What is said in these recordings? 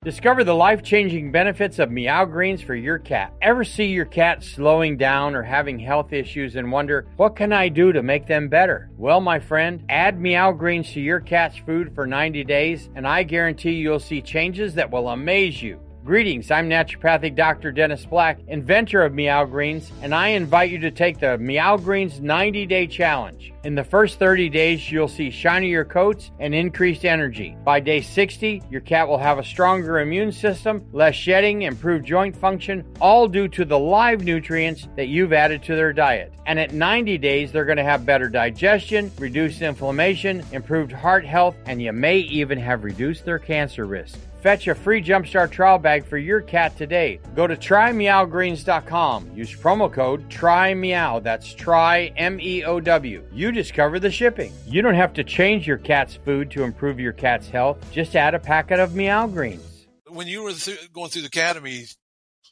Discover the life-changing benefits of Meow Greens for your cat. Ever see your cat slowing down or having health issues and wonder, what can I do to make them better? Well, my friend, add Meow Greens to your cat's food for 90 days, and I guarantee you'll see changes that will amaze you. Greetings, I'm naturopathic Dr. Dennis Black, inventor of Meow Greens, and I invite you to take the Meow Greens 90-day challenge. In the first 30 days, you'll see shinier coats and increased energy. By day 60, your cat will have a stronger immune system, less shedding, improved joint function, all due to the live nutrients that you've added to their diet. And at 90 days, they're going to have better digestion, reduced inflammation, improved heart health, and you may even have reduced their cancer risk. Fetch a free Jumpstart trial bag for your cat today. Go to trymeowgreens.com. Use promo code TRYMEOW. That's try, M-E-O-W. You discover the shipping. You don't have to change your cat's food to improve your cat's health. Just add a packet of Meow Greens. When you were going through the academy,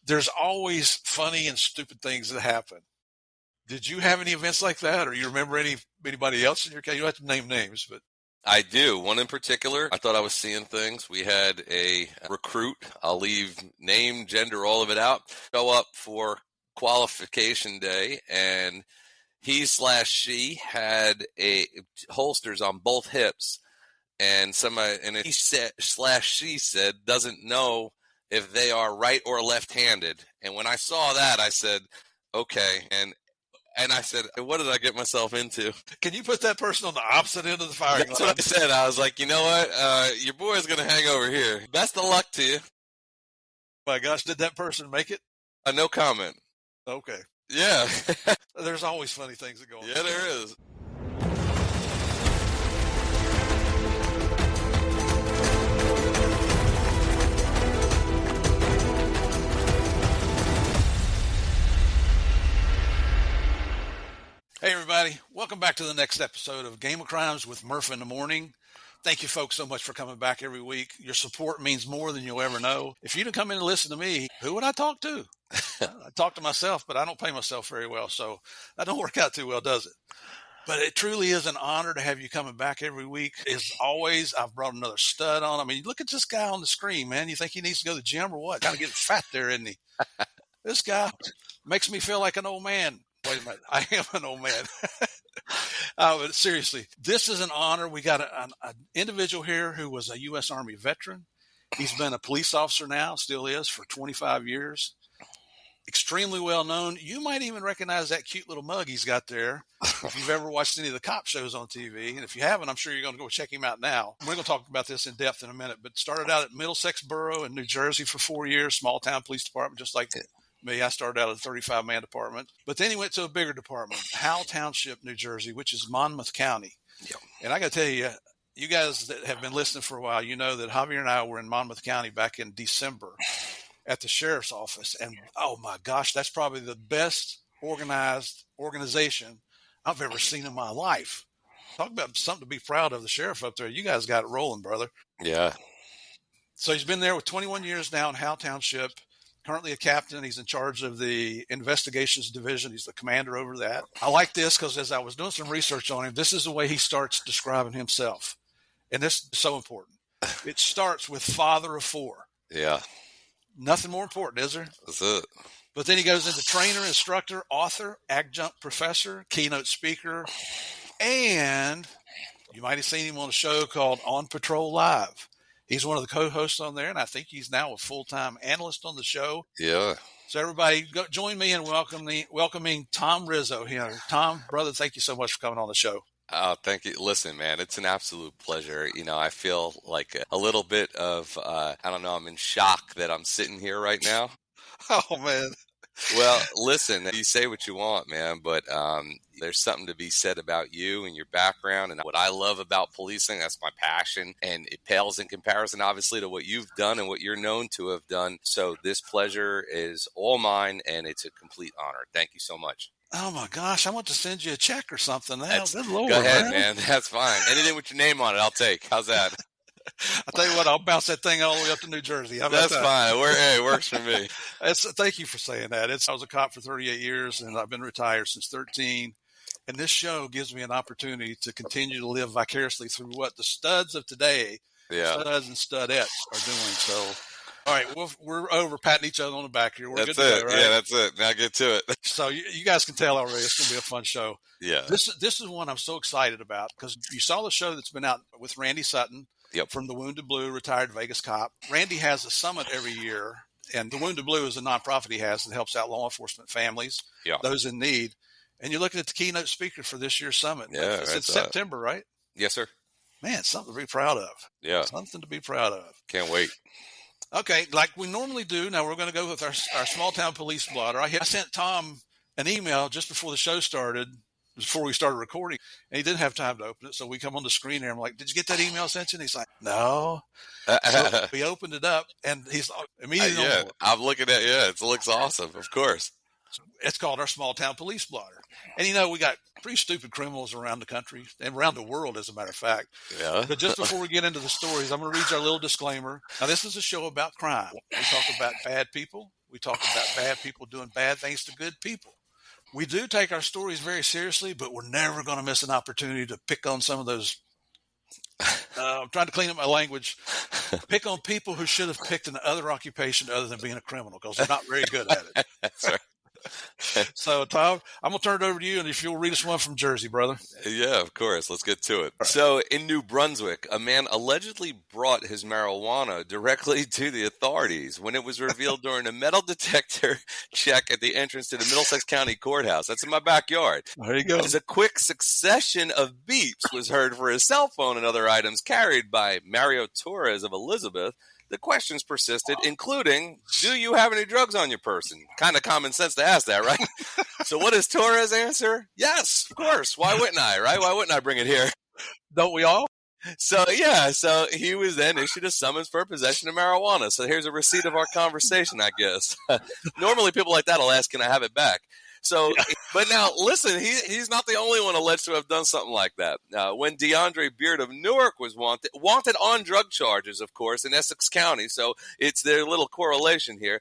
there's always funny and stupid things that happen. Did you have any events like that, or you remember anybody else in your cat? You don't have to name names, but I do. One in particular, I thought I was seeing things. We had a recruit, I'll leave name, gender, all of it out, show up for qualification day, and he/she had holsters on both hips, and he /she said doesn't know if they are right or left-handed. And when I saw that, I said, okay, and I said, what did I get myself into? Can you put that person on the opposite end of the firing line? That's what I said. I was like, you know what? Your boy's going to hang over here. Best of luck to you. My gosh, did that person make it? No comment. Okay. Yeah. There's always funny things that go on. Yeah, there is. Hey, everybody. Welcome back to the next episode of Game of Crimes with Murph in the Morning. Thank you, folks, so much for coming back every week. Your support means more than you'll ever know. If you didn't come in and listen to me, who would I talk to? I talk to myself, but I don't pay myself very well, so that don't work out too well, does it? But it truly is an honor to have you coming back every week. As always, I've brought another stud on. I mean, look at this guy on the screen, man. You think he needs to go to the gym or what? Kind of getting fat there, isn't he? This guy makes me feel like an old man. Wait a minute. I am an old man. But seriously, this is an honor. We got an individual here who was a U.S. Army veteran. He's been a police officer now, still is, for 25 years. Extremely well known. You might even recognize that cute little mug he's got there if you've ever watched any of the cop shows on TV. And if you haven't, I'm sure you're going to go check him out now. We're going to talk about this in depth in a minute, but started out at Middlesex Borough in New Jersey for 4 years, small town police department, just like me. I started out at a 35-man department, but then he went to a bigger department, Howell Township, New Jersey, which is Monmouth County. Yep. And I got to tell you, you guys that have been listening for a while, you know that Javier and I were in Monmouth County back in December at the sheriff's office. And oh my gosh, that's probably the best organized organization I've ever seen in my life. Talk about something to be proud of, the sheriff up there. You guys got it rolling, brother. Yeah. So he's been there with 21 years now in Howell Township. Currently a captain. He's in charge of the investigations division. He's the commander over that. I like this because as I was doing some research on him, this is the way he starts describing himself. And this is so important. It starts with father of four. Yeah. Nothing more important, is there? That's it. But then he goes into trainer, instructor, author, adjunct professor, keynote speaker, and you might have seen him on a show called On Patrol Live. He's one of the co-hosts on there, and I think he's now a full-time analyst on the show. Yeah. So everybody, join me in welcoming Tom Rizzo here. Tom, brother, thank you so much for coming on the show. Oh, thank you. Listen, man, it's an absolute pleasure. You know, I feel like a little bit of, I don't know, I'm in shock that I'm sitting here right now. Oh, man. Well, listen, you say what you want, man, but there's something to be said about you and your background and what I love about policing. That's my passion, and it pales in comparison, obviously, to what you've done and what you're known to have done. So this pleasure is all mine, and it's a complete honor. Thank you so much. Oh, my gosh. I want to send you a check or something now. Good Lord, go ahead, man. That's fine. Anything with your name on it, I'll take. How's that? I'll tell you what, I'll bounce that thing all the way up to New Jersey. That's fine. It works for me. Thank you for saying that. I was a cop for 38 years, and I've been retired since 13. And this show gives me an opportunity to continue to live vicariously through what the studs of today, studs and studettes, are doing. So All right, we're over patting each other on the back here. We're That's good to it. go, right? Yeah, that's it. Now get to it. So you guys can tell already it's going to be a fun show. Yeah. This is one I'm so excited about because you saw the show that's been out with Randy Sutton from the Wounded Blue, retired Vegas cop. Randy has a summit every year, and the Wounded Blue is a nonprofit he has that helps out law enforcement families, those in need. And you're looking at the keynote speaker for this year's summit. Yeah, it's in September, right? Yes, sir. Man, something to be proud of. Yeah. Something to be proud of. Can't wait. Okay, like we normally do, now we're going to go with our small town police blotter. I sent Tom an email just before the show started, before we started recording, and he didn't have time to open it. So we come on the screen here. I'm like, did you get that email I sent you? And he's like, no. So we opened it up, and he's immediately on board. I'm looking at it looks awesome, of course. It's called our small town police blotter. And, we got pretty stupid criminals around the country and around the world, as a matter of fact. Yeah. But just before we get into the stories, I'm going to read you our little disclaimer. Now, this is a show about crime. We talk about bad people. We talk about bad people doing bad things to good people. We do take our stories very seriously, but we're never going to miss an opportunity to pick on some of those. I'm trying to clean up my language. Pick on people who should have picked another occupation other than being a criminal because they're not very good at it. That's right. So, Tom, I'm going to turn it over to you, and if you'll read us one from Jersey, brother. Yeah, of course. Let's get to it. So, in New Brunswick, a man allegedly brought his marijuana directly to the authorities when it was revealed during a metal detector check at the entrance to the Middlesex County Courthouse. That's in my backyard. There you go. As a quick succession of beeps was heard for his cell phone and other items carried by Mario Torres of Elizabeth, the questions persisted, including, do you have any drugs on your person? Kind of common sense to ask that, right? So what does Torres answer? Yes, of course. Why wouldn't I, right? Why wouldn't I bring it here? Don't we all? So he was then issued a summons for possession of marijuana. So here's a receipt of our conversation, I guess. Normally people like that will ask, can I have it back? So, but now listen, he's not the only one alleged to have done something like that. When DeAndre Beard of Newark was wanted on drug charges, of course, in Essex County. So it's their little correlation here.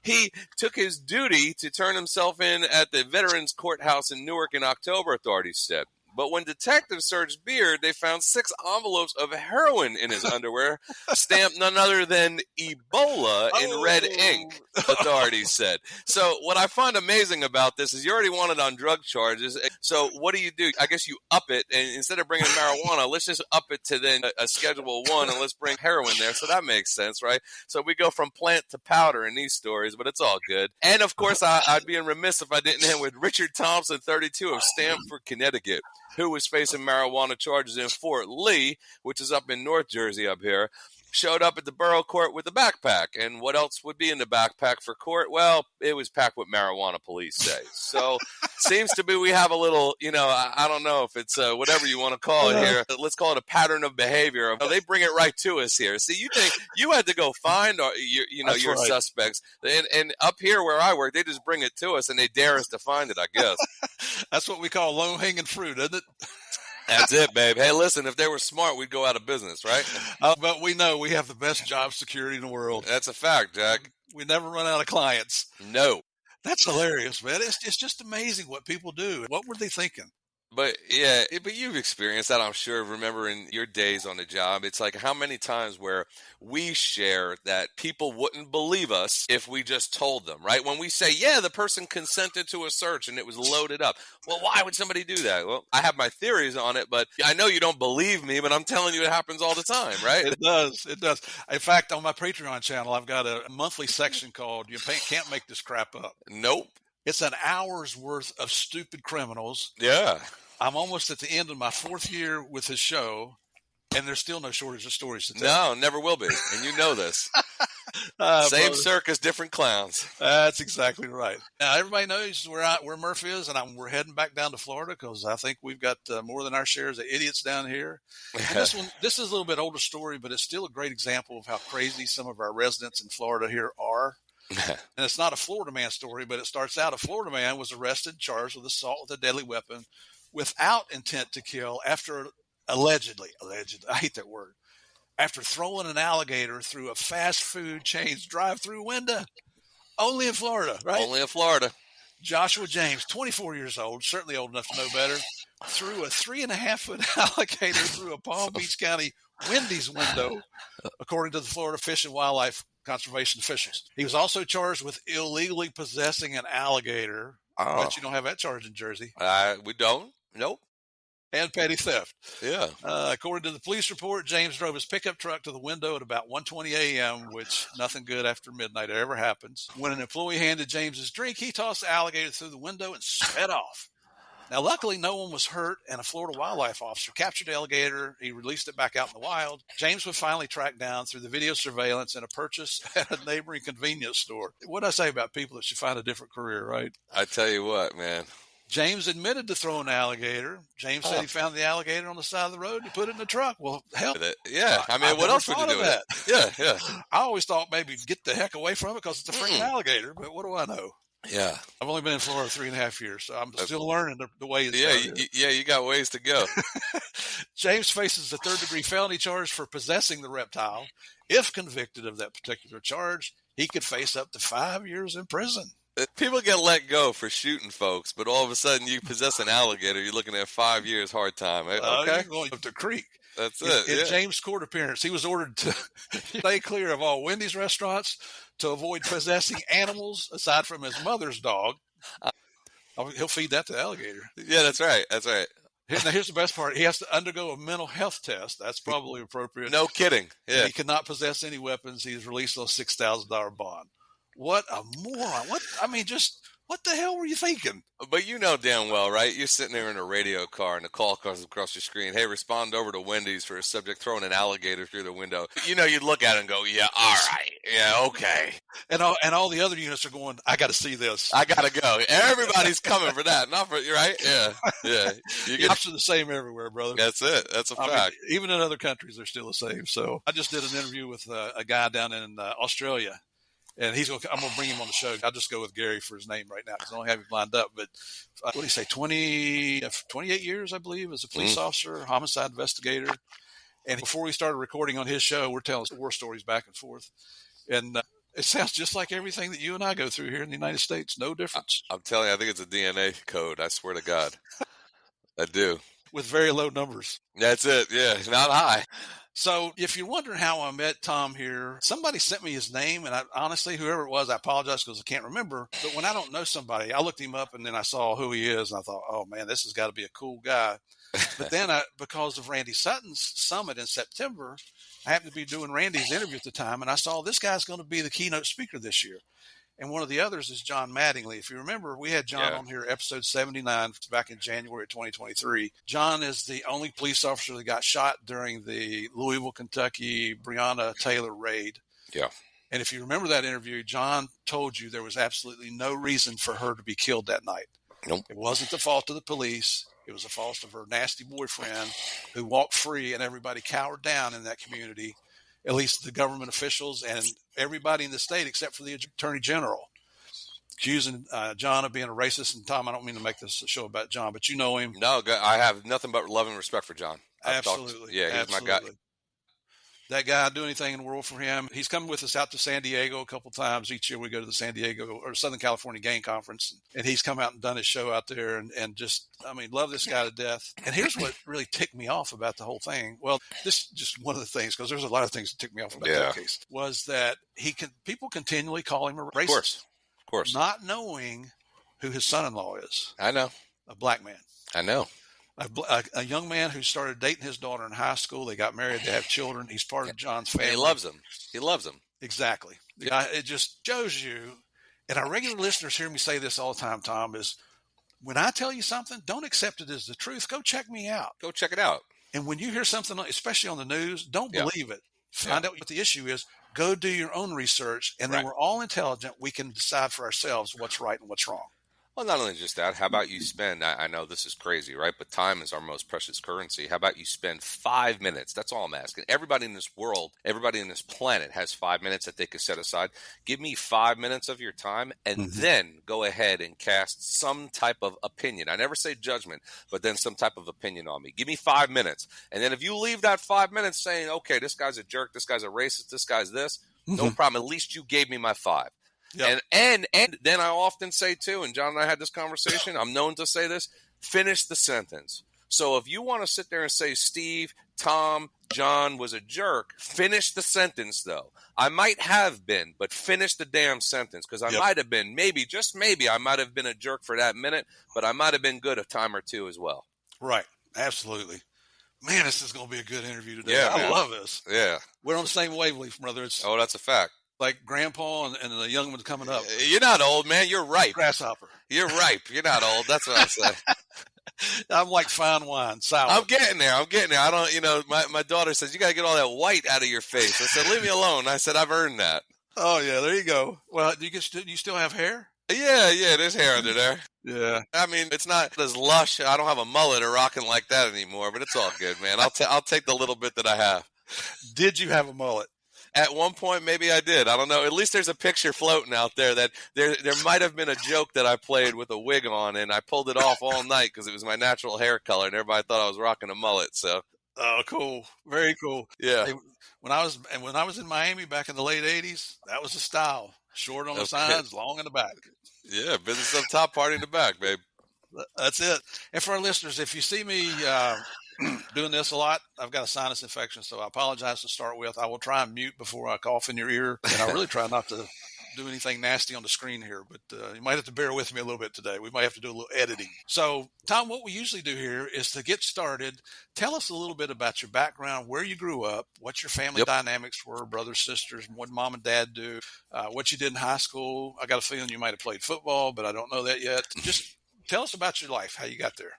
He took his duty to turn himself in at the Veterans Courthouse in Newark in October, authorities said. But when detectives searched Beard, they found 6 envelopes of heroin in his underwear, stamped none other than Ebola in red ink, authorities said. So what I find amazing about this is you already wanted on drug charges. So what do? I guess you up it, and instead of bringing marijuana, let's just up it to then a Schedule 1, and let's bring heroin there. So that makes sense, right? So we go from plant to powder in these stories, but it's all good. And, of course, I'd be remiss if I didn't end with Richard Thompson, 32, of Stamford, Connecticut, who was facing marijuana charges in Fort Lee, which is up in North Jersey up here, showed up at the borough court with a backpack. And what else would be in the backpack for court? Well, it was packed with marijuana, police say. So seems to be we have a little, I don't know if it's whatever you want to call it here. Let's call it a pattern of behavior. They bring it right to us here. See, you think you had to go find your suspects. And up here where I work, they just bring it to us and they dare us to find it, I guess. That's what we call low-hanging fruit, isn't it? That's it, babe. Hey, listen, if they were smart, we'd go out of business, right? But we know we have the best job security in the world. That's a fact, Jack. We never run out of clients. No. That's hilarious, man. It's just amazing what people do. What were they thinking? But you've experienced that, I'm sure. Remember in your days on the job, it's like how many times where we share that people wouldn't believe us if we just told them, right? When we say, yeah, the person consented to a search and it was loaded up. Well, why would somebody do that? Well, I have my theories on it, but I know you don't believe me, but I'm telling you it happens all the time, right? It does. It does. In fact, on my Patreon channel, I've got a monthly section called You Can't Make This Crap Up. Nope. It's an hour's worth of stupid criminals. Yeah. I'm almost at the end of my 4th year with this show, and there's still no shortage of stories to tell. No, never will be. And you know this. Same circus, different clowns. That's exactly right. Now, everybody knows where Murph is, and we're heading back down to Florida because I think we've got more than our shares of idiots down here. This is a little bit older story, but it's still a great example of how crazy some of our residents in Florida here are. And it's not a Florida man story, but it starts out a Florida man was arrested, charged with assault with a deadly weapon without intent to kill after allegedly, I hate that word, after throwing an alligator through a fast food chain's drive-through window. Only in Florida, right? Only in Florida. Joshua James, 24 years old, certainly old enough to know better, threw a 3.5-foot alligator through a Palm Beach County Wendy's window, according to the Florida Fish and Wildlife conservation officials. He was also charged with illegally possessing an alligator. Oh. But you don't have that charge in Jersey. We don't? Nope. And petty theft. Yeah. According to the police report, James drove his pickup truck to the window at about 1:20 a.m., which nothing good after midnight ever happens. When an employee handed James his drink, he tossed the alligator through the window and sped off. Now, luckily, no one was hurt, and a Florida wildlife officer captured the alligator. He released it back out in the wild. James was finally tracked down through the video surveillance and a purchase at a neighboring convenience store. What did I say about people that should find a different career, right? I tell you what, man. James admitted to throwing an alligator. James said he found the alligator on the side of the road. He put it in the truck. Well, hell. Yeah. I mean, what else would you do with that? Yeah. I always thought maybe get the heck away from it because it's a freaking alligator. But what do I know? Yeah. I've only been in Florida 3.5 years, so I'm still learning the ways. You got ways to go. James faces a third-degree felony charge for possessing the reptile. If convicted of that particular charge, he could face up to 5 years in prison. People get let go for shooting folks, but all of a sudden you possess an alligator, you're looking at 5 years hard time. Okay. You're going up the creek. That's it. In James' court appearance, he was ordered to stay clear of all Wendy's restaurants, to avoid possessing animals aside from his mother's dog. He'll feed that to the alligator. Yeah, that's right. Now, here's the best part. He has to undergo a mental health test. That's probably appropriate. No kidding. Yeah. He cannot possess any weapons. He's released on a $6,000 bond. What a moron. What the hell were you thinking? But you know damn well, right? You're sitting there in a radio car and the call comes across your screen. Hey, respond over to Wendy's for a subject throwing an alligator through the window. You know, you'd look at it and go, yeah, all right. Yeah, okay. And all the other units are going, I got to see this. I got to go. Everybody's coming for that. Not for you, right? Yeah. The options are the same everywhere, brother. That's it. That's a fact. Even in other countries, they're still the same. So I just did an interview with a guy down in Australia. And I'm going to bring him on the show. I'll just go with Gary for his name right now because I don't have him lined up. But what do you say, 28 years, I believe, as a police officer, homicide investigator. And before we started recording on his show, we're telling war stories back and forth. And it sounds just like everything that you and I go through here in the United States. No difference. I'm telling you, I think it's a DNA code. I swear to God. I do. With very low numbers. That's it. Yeah, not high. So if you're wondering how I met Tom here, somebody sent me his name, and honestly, whoever it was, I apologize because I can't remember. But when I don't know somebody, I looked him up, and then I saw who he is, and I thought, oh, man, this has got to be a cool guy. But then because of Randy Sutton's summit in September, I happened to be doing Randy's interview at the time, and I saw this guy's going to be the keynote speaker this year. And one of the others is John Mattingly. If you remember, we had John on here, episode 79, back in January of 2023. John is the only police officer that got shot during the Louisville, Kentucky, Breonna Taylor raid. Yeah. And if you remember that interview, John told you there was absolutely no reason for her to be killed that night. Nope. It wasn't the fault of the police. It was the fault of her nasty boyfriend who walked free, and everybody cowered down in that community. At least the government officials and everybody in the state except for the attorney general, accusing John of being a racist. And Tom, I don't mean to make this a show about John, but you know him. No, I have nothing but love and respect for John. Absolutely. He's my guy. That guy, I'd do anything in the world for him. He's coming with us out to San Diego a couple times. Each year we go to the San Diego or Southern California Game Conference. And he's come out and done his show out there and just, love this guy to death. And here's what really ticked me off about the whole thing. Well, this is just one of the things, because there's a lot of things that ticked me off about that case, was that people continually call him a racist. Of course. Not knowing who his son-in-law is. I know. A black man. I know. A young man who started dating his daughter in high school. They got married. They have children. He's part of John's family. And he loves him. Exactly. It just shows you, and our regular listeners hear me say this all the time, Tom, is when I tell you something, don't accept it as the truth. Go check me out. Go check it out. And when you hear something, especially on the news, don't believe it. Find out what the issue is. Go do your own research. And then we're all intelligent. We can decide for ourselves what's right and what's wrong. Well, not only just that, how about you spend, I know this is crazy, right? But time is our most precious currency. How about you spend 5 minutes? That's all I'm asking. Everybody in this world, everybody in this planet has 5 minutes that they could set aside. Give me 5 minutes of your time and then go ahead and cast some type of opinion. I never say judgment, but then some type of opinion on me. Give me 5 minutes. And then if you leave that 5 minutes saying, okay, this guy's a jerk, this guy's a racist, this guy's this, no problem. At least you gave me my 5. Yep. And then I often say too, and John and I had this conversation, I'm known to say this, finish the sentence. So if you want to sit there and say Steve, Tom, John was a jerk, finish the sentence, though. I might have been, but finish the damn sentence, because I might have been, maybe, just maybe, I might have been a jerk for that minute, but I might have been good a time or two as well. Right. Absolutely. Man, this is going to be a good interview today. Yeah, I love this. Yeah. We're on the same wavelength, brother. It's that's a fact. like Grandpa and the young one's coming up. You're not old, man. You're ripe. Grasshopper. You're ripe. You're not old. That's what I say. I'm like fine wine, sour. I'm getting there. I don't, my daughter says, you got to get all that white out of your face. I said, leave me alone. I said, I've earned that. Oh, yeah, there you go. Well, do you still have hair? Yeah, there's hair under there. Yeah. I mean, it's not as lush. I don't have a mullet or rocking like that anymore, but it's all good, man. I'll take the little bit that I have. Did you have a mullet? At one point, maybe I did. I don't know. At least there's a picture floating out there that there might have been a joke that I played with a wig on, and I pulled it off all night because it was my natural hair color, and everybody thought I was rocking a mullet. So, oh, cool, very cool. Yeah. Hey, when I was in Miami back in the late '80s, that was the style: short on the sides, long in the back. Yeah, business up top, party in the back, babe. That's it. And for our listeners, if you see me doing this a lot, I've got a sinus infection, so I apologize to start with. I will try and mute before I cough in your ear, and I really try not to do anything nasty on the screen here, but you might have to bear with me a little bit today. We might have to do a little editing. So, Tom, what we usually do here is to get started. Tell us a little bit about your background, where you grew up, what your family dynamics were, brothers, sisters, what mom and dad do, what you did in high school. I got a feeling you might have played football, but I don't know that yet. Just tell us about your life, how you got there.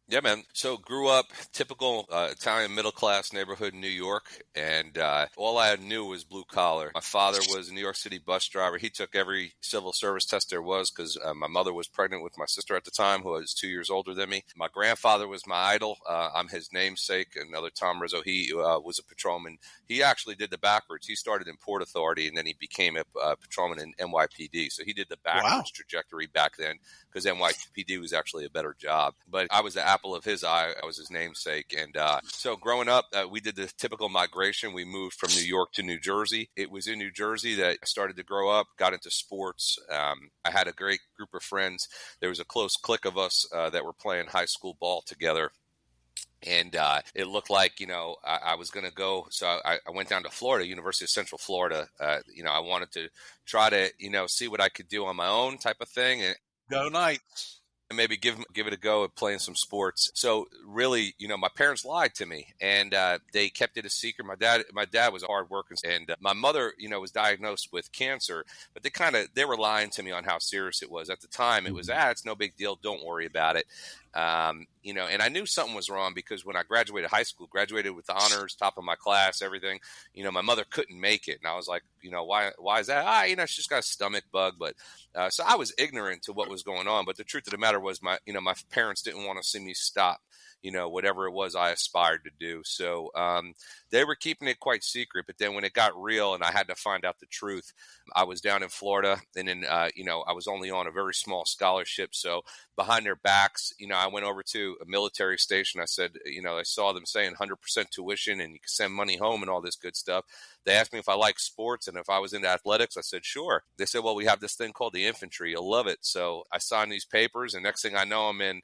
Yeah, man. So grew up typical Italian middle-class neighborhood in New York, and all I knew was blue collar. My father was a New York City bus driver. He took every civil service test there was because my mother was pregnant with my sister at the time, who was 2 years older than me. My grandfather was my idol. I'm his namesake, another Tom Rizzo. He was a patrolman. He actually did the backwards. He started in Port Authority, and then he became a patrolman in NYPD. So he did the backwards trajectory back then because NYPD was actually a better job. But I was the apple of his eye. I was his namesake. And so growing up, we did the typical migration. We moved from New York to New Jersey. It was in New Jersey that I started to grow up, got into sports. I had a great group of friends. There was a close clique of us that were playing high school ball together. And it looked like, I was going to go. So I went down to Florida, University of Central Florida. I wanted to try to, see what I could do on my own type of thing. And go Knights. And maybe give it a go at playing some sports. So really, my parents lied to me, and they kept it a secret. My dad was hard working, and my mother, was diagnosed with cancer. But they were lying to me on how serious it was at the time. It was it's no big deal. Don't worry about it. And I knew something was wrong because when I graduated high school, graduated with honors, top of my class, everything, my mother couldn't make it. And I was like, why is that? She's just got a stomach bug. But, so I was ignorant to what was going on. But the truth of the matter was my parents didn't want to see me stop, whatever it was I aspired to do. So, they were keeping it quite secret. But then when it got real and I had to find out the truth, I was down in Florida, and then, I was only on a very small scholarship. So behind their backs, I went over to a military station. I said, I saw them saying 100% tuition and you can send money home and all this good stuff. They asked me if I liked sports and if I was into athletics. I said, sure. They said, well, we have this thing called the infantry. You'll love it. So I signed these papers, and next thing I know, I'm in,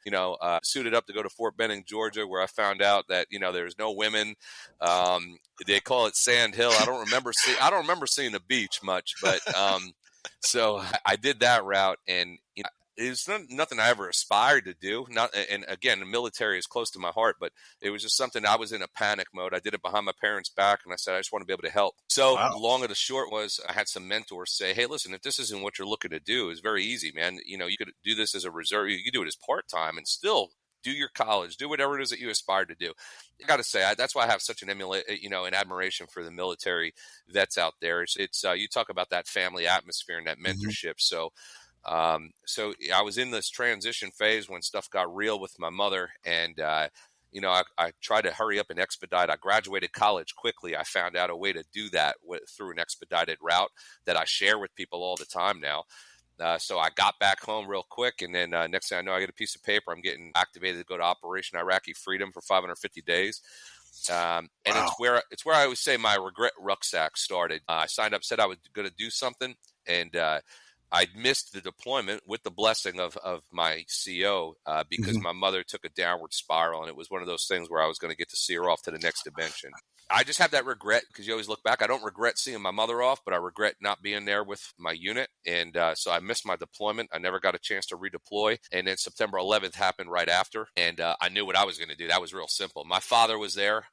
suited up to go to Fort Benning, Georgia, where I found out that, there's no women. They call it Sand Hill. I don't remember seeing the beach much, but so I did that route, and it's nothing I ever aspired to do. And again, the military is close to my heart, but it was just something I was in a panic mode. I did it behind my parents' back, and I said, I just want to be able to help. So long of the short was I had some mentors say, hey, listen, if this isn't what you're looking to do, it's very easy, man. You could do this as a reserve. You could do it as part-time and still do your college, do whatever it is that you aspire to do. I got to say, that's why I have such an admiration for the military vets out there. It's you talk about that family atmosphere and that mentorship. So I was in this transition phase when stuff got real with my mother, and I tried to hurry up and expedite. I graduated college quickly. I found out a way to do that through an expedited route that I share with people all the time now. So I got back home real quick, and then next thing I know, I get a piece of paper. I'm getting activated to go to Operation Iraqi Freedom for 550 days. And it's where I always say my regret rucksack started. I signed up, said I was going to do something, and I missed the deployment with the blessing of my CO because my mother took a downward spiral, and it was one of those things where I was going to get to see her off to the next dimension. I just have that regret because you always look back. I don't regret seeing my mother off, but I regret not being there with my unit. And so I missed my deployment. I never got a chance to redeploy. And then September 11th happened right after. And I knew what I was going to do. That was real simple. My father was there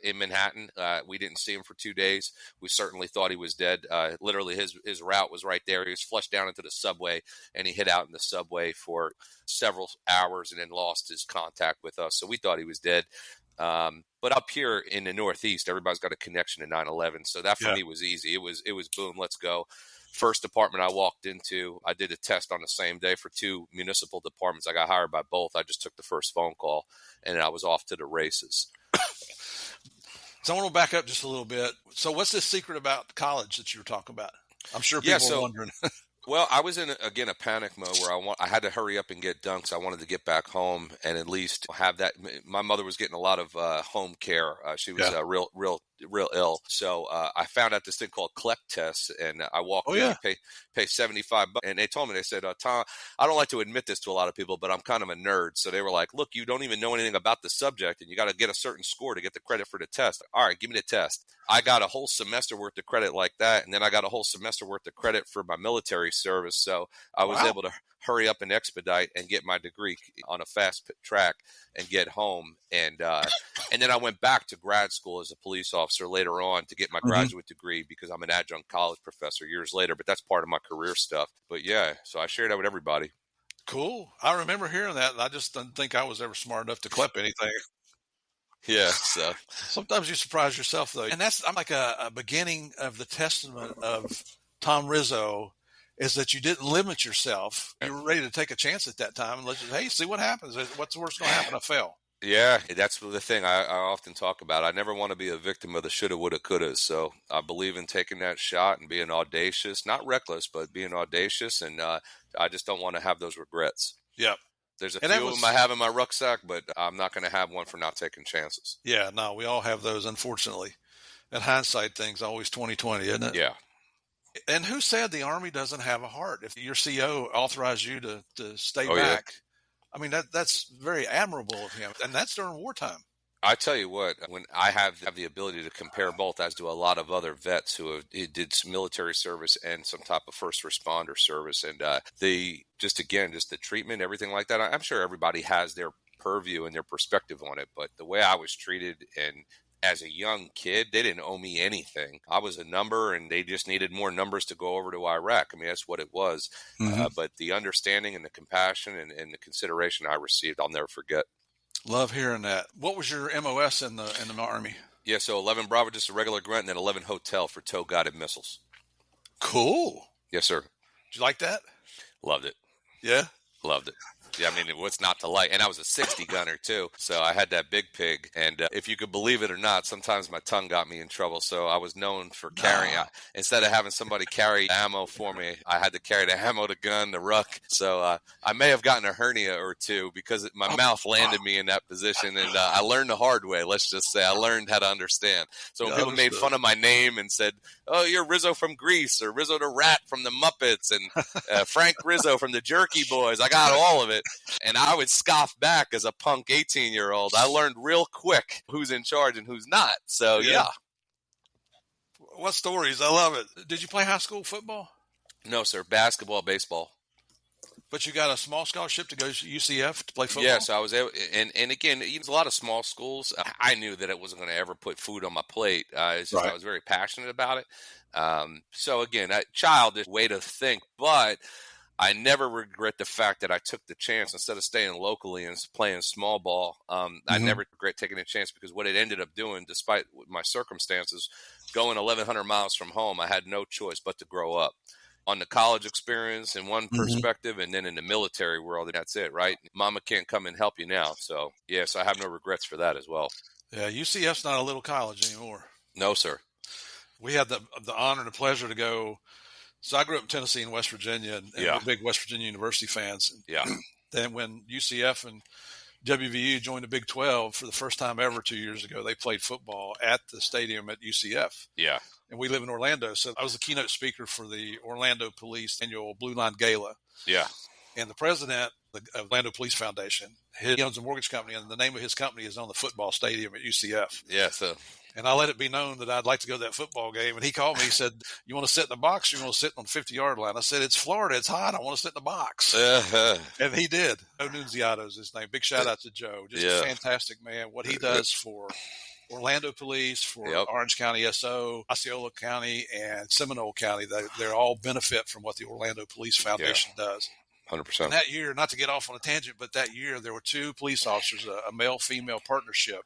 in Manhattan. We didn't see him for 2 days. We certainly thought he was dead. Literally, his route was right there. He was flushed down into the subway, and he hid out in the subway for several hours and then lost his contact with us. So we thought he was dead. But up here in the Northeast, everybody's got a connection to 9/11. So that for me was easy. It was boom, let's go. First department I walked into, I did a test on the same day for 2 municipal departments. I got hired by both. I just took the first phone call, and I was off to the races. So I want to back up just a little bit. So what's this secret about college that you were talking about? I'm sure people are wondering. Well, I was in, again, a panic mode where I had to hurry up and get done because I wanted to get back home and at least have that. My mother was getting a lot of home care. She was real ill. So I found out this thing called CLEP tests, and I walked in, you pay $75. And they told me, they said, Tom, I don't like to admit this to a lot of people, but I'm kind of a nerd. So they were like, look, you don't even know anything about the subject, and you got to get a certain score to get the credit for the test. All right, give me the test. I got a whole semester worth of credit like that, and then I got a whole semester worth of credit for my military service. So I was able to hurry up and expedite and get my degree on a fast track and get home. And then I went back to grad school as a police officer later on to get my graduate degree because I'm an adjunct college professor years later, but that's part of my career stuff. But yeah, so I shared that with everybody. Cool. I remember hearing that, and I just didn't think I was ever smart enough to clip anything. Yeah, so sometimes you surprise yourself, though. And I'm like a beginning of the testament of Tom Rizzo, is that you didn't limit yourself. You were ready to take a chance at that time and let's just, hey, see what happens. What's the worst going to happen? I fail. Yeah, that's the thing I often talk about. I never want to be a victim of the shoulda, woulda, coulda. So I believe in taking that shot and being audacious, not reckless, but being audacious. And I just don't want to have those regrets. Yep. There's a few of them I have in my rucksack, but I'm not going to have one for not taking chances. Yeah, no, we all have those, unfortunately. And hindsight, thing's always 20/20, isn't it? Yeah. And who said the Army doesn't have a heart? If your CO authorized you to stay back, I mean, that's very admirable of him. And that's during wartime. I tell you what, when I have the ability to compare both, as do a lot of other vets who did some military service and some type of first responder service, and the treatment, everything like that. I'm sure everybody has their purview and their perspective on it, but the way I was treated, and as a young kid, they didn't owe me anything. I was a number, and they just needed more numbers to go over to Iraq. I mean, that's what it was. But the understanding and the compassion and the consideration I received, I'll never forget. Love hearing that. What was your MOS in the Army? Yeah, so 11 Bravo, just a regular grunt, and then 11 Hotel for tow-guided missiles. Cool. Yes, sir. Did you like that? Loved it. Yeah? Loved it. Yeah, I mean, what's not to like? And I was a 60 gunner too, so I had that big pig. And if you could believe it or not, sometimes my tongue got me in trouble. So I was known for carrying. Instead of having somebody carry ammo for me, I had to carry the ammo, the gun, the ruck. So I may have gotten a hernia or two because my mouth landed me in that position. And I learned the hard way. Let's just say I learned how to understand. So when people made fun of my name and said, "Oh, you're Rizzo from Grease," or Rizzo the Rat from the Muppets, and Frank Rizzo from the Jerky Boys, I got all of it. And I would scoff back as a punk 18-year-old. I learned real quick who's in charge and who's not. So, yeah. What stories? I love it. Did you play high school football? No, sir. Basketball, baseball. But you got a small scholarship to go to UCF to play football? Yes, I was able. And again, there's a lot of small schools. I knew that it wasn't going to ever put food on my plate. It's just, I was very passionate about it. So, again, a childish way to think, but I never regret the fact that I took the chance instead of staying locally and playing small ball. I never regret taking a chance because what it ended up doing, despite my circumstances, going 1,100 miles from home, I had no choice but to grow up. On the college experience in one perspective, and then in the military world, that's it, right? Mama can't come and help you now. So, yes, I have no regrets for that as well. Yeah, UCF's not a little college anymore. No, sir. We had the honor and the pleasure to go. So I grew up in Tennessee and West Virginia, and we're big West Virginia University fans. Yeah. Then when UCF and WVU joined the Big 12 for the first time ever 2 years ago. They played football at the stadium at UCF. Yeah. And we live in Orlando. So I was the keynote speaker for the Orlando Police annual Blue Line Gala. Yeah. And the president of the Orlando Police Foundation, he owns a mortgage company, and the name of his company is on the football stadium at UCF. Yeah. So. And I let it be known that I'd like to go to that football game. And he called me. He said, "You want to sit in the box or you want to sit on the 50-yard line?" I said, "It's Florida. It's hot. I want to sit in the box." And he did. Joe Nunziato is his name. Big shout out to Joe. Just a fantastic man. What he does for Orlando Police, for Orange County SO, Osceola County, and Seminole County, they're all benefit from what the Orlando Police Foundation does. 100%. And that year, not to get off on a tangent, but that year there were 2 police officers, a male-female partnership,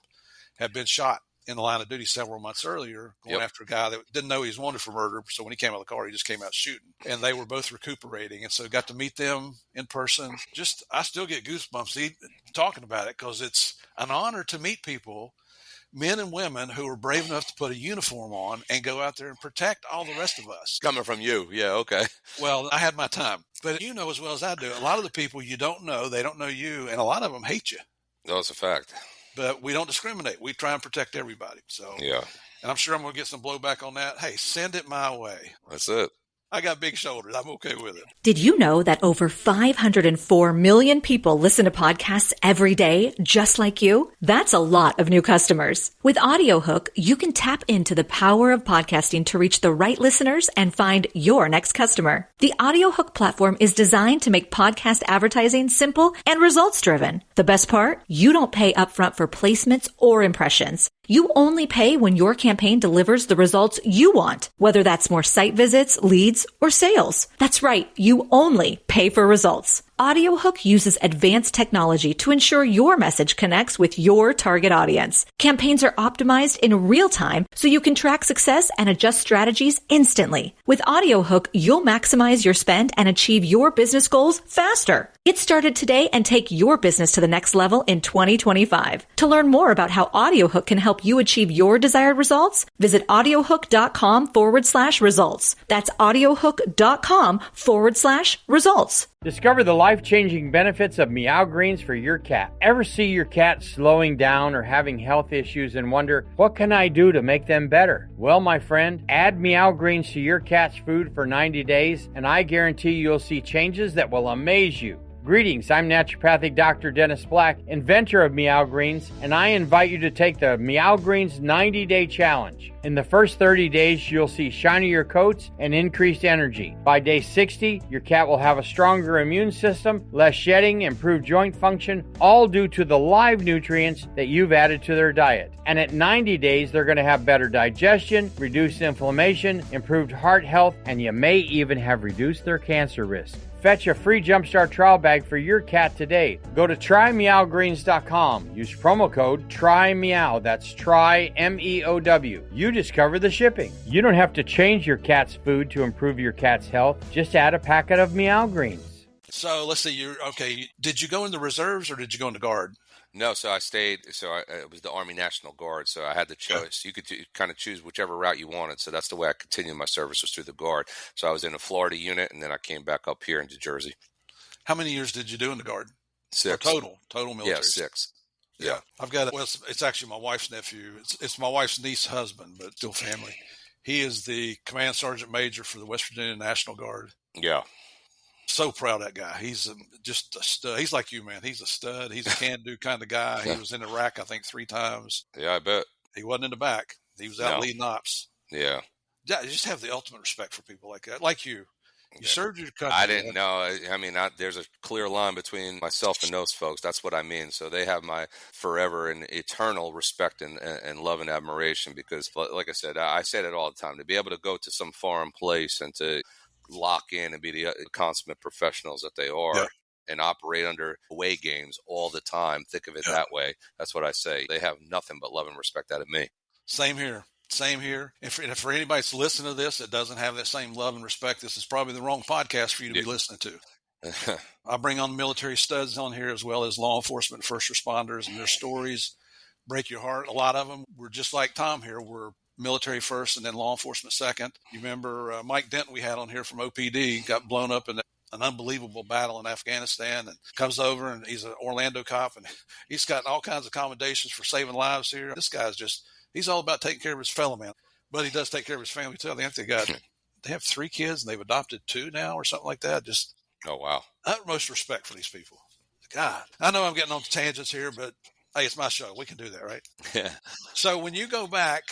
had been shot in the line of duty several months earlier, going after a guy that didn't know he was wanted for murder. So when he came out of the car, he just came out shooting. And they were both recuperating. And so got to meet them in person. I still get goosebumps talking about it, because it's an honor to meet people, men and women, who are brave enough to put a uniform on and go out there and protect all the rest of us. Coming from you. Yeah. Okay. Well, I had my time. But you know as well as I do, a lot of the people you don't know, they don't know you, and a lot of them hate you. That's a fact. But we don't discriminate. We try and protect everybody. So, and I'm sure I'm going to get some blowback on that. Hey, send it my way. That's it. I got big shoulders. I'm okay with it. Did you know that over 504 million people listen to podcasts every day, just like you? That's a lot of new customers. With AudioHook, you can tap into the power of podcasting to reach the right listeners and find your next customer. The AudioHook platform is designed to make podcast advertising simple and results-driven. The best part? You don't pay upfront for placements or impressions. You only pay when your campaign delivers the results you want, whether that's more site visits, leads, or sales. That's right, you only pay for results. AudioHook uses advanced technology to ensure your message connects with your target audience. Campaigns are optimized in real time so you can track success and adjust strategies instantly. With AudioHook, you'll maximize your spend and achieve your business goals faster. Get started today and take your business to the next level in 2025. To learn more about how AudioHook can help you achieve your desired results, visit audiohook.com/results. That's audiohook.com/results. Discover the life-changing benefits of Meow Greens for your cat. Ever see your cat slowing down or having health issues and wonder, what can I do to make them better? Well, my friend, add Meow Greens to your cat's food for 90 days, and I guarantee you'll see changes that will amaze you. Greetings, I'm naturopathic Dr. Dennis Black, inventor of Meow Greens, and I invite you to take the Meow Greens 90-day challenge. In the first 30 days, you'll see shinier coats and increased energy. By day 60, your cat will have a stronger immune system, less shedding, improved joint function, all due to the live nutrients that you've added to their diet. And at 90 days, they're going to have better digestion, reduced inflammation, improved heart health, and you may even have reduced their cancer risk. Fetch a free Jumpstart trial bag for your cat today. Go to trymeowgreens.com. Use promo code TRYMEOW. That's try, M-E-O-W. You discover the shipping. You don't have to change your cat's food to improve your cat's health. Just add a packet of Meow Greens. So let's see. Did you go in the reserves or did you go in the Guard? No, so I stayed. It was the Army National Guard, so I had the choice. You could kind of choose whichever route you wanted. So that's the way I continued my service, was through the Guard. So I was in a Florida unit, and then I came back up here into Jersey. How many years did you do in the Guard? 6. Or total military? Yeah, 6. Yeah. I've got it's actually my wife's nephew. It's my wife's niece's husband, but still family. He is the Command Sergeant Major for the West Virginia National Guard. Yeah. So proud of that guy. He's just a stud. He's like you, man. He's a stud. He's a can-do kind of guy. He was in Iraq, I think, 3 times. Yeah, I bet. He wasn't in the back. He was out leading ops. Yeah. Yeah, you just have the ultimate respect for people like that. Like you. You served your country. I didn't know. I mean, there's a clear line between myself and those folks. That's what I mean. So they have my forever and eternal respect and love and admiration, because, like I said it all the time, to be able to go to some foreign place and to lock in and be the consummate professionals that they are and operate under away games all the time. Think of it that way. That's what I say. They have nothing but love and respect out of me. Same here. And for anybody that's listening to this that doesn't have that same love and respect, this is probably the wrong podcast for you to be listening to. I bring on military studs on here, as well as law enforcement, first responders, and their stories break your heart. A lot of them were just like Tom here. We're military first and then law enforcement second. You remember Mike Denton we had on here from OPD, got blown up in an unbelievable battle in Afghanistan and comes over, and he's an Orlando cop, and he's gotten all kinds of commendations for saving lives here. This guy's he's all about taking care of his fellow man, but he does take care of his family too. I think they have 3 kids and they've adopted 2 now or something like that. Just Oh, wow. utmost respect for these people. God, I know I'm getting on tangents here, but hey, it's my show. We can do that, right? Yeah. So when you go back,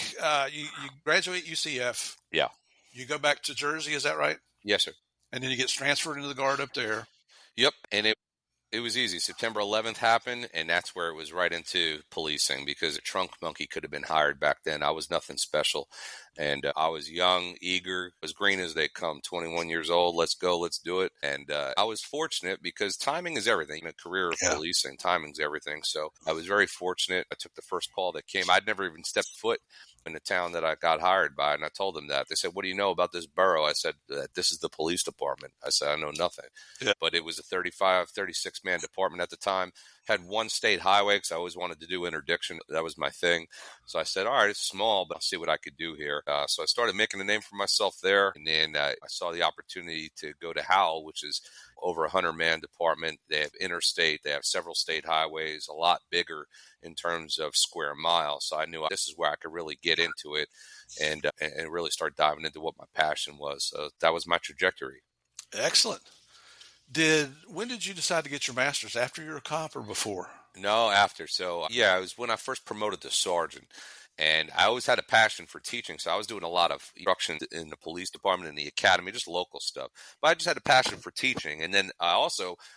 you graduate UCF. Yeah. You go back to Jersey, is that right? Yes, sir. And then you get transferred into the Guard up there. Yep. And it was easy. September 11th happened, and that's where it was right into policing, because a trunk monkey could have been hired back then. I was nothing special, and I was young, eager, as green as they come, 21 years old. Let's go, let's do it. And I was fortunate because timing is everything. In a career of policing, timing's everything. So I was very fortunate. I took the first call that came. I'd never even stepped foot in the town that I got hired by, and I told them that. They said, "What do you know about this borough?" I said, "This is the police department." I said, "I know nothing." Yeah. But it was a 35, 36-man department at the time. Had one state highway because I always wanted to do interdiction. That was my thing. So I said, all right, it's small, but I'll see what I could do here. So I started making a name for myself there. And then I saw the opportunity to go to Howell, which is over 100-man department. They have interstate. They have several state highways, a lot bigger in terms of square miles. So I knew this is where I could really get into it and really start diving into what my passion was. So that was my trajectory. Excellent. When did you decide to get your master's? After you're a cop or before? No, after. So, yeah, it was when I first promoted to sergeant. And I always had a passion for teaching, so I was doing a lot of instruction in the police department, in the academy, just local stuff. But I just had a passion for teaching. And then I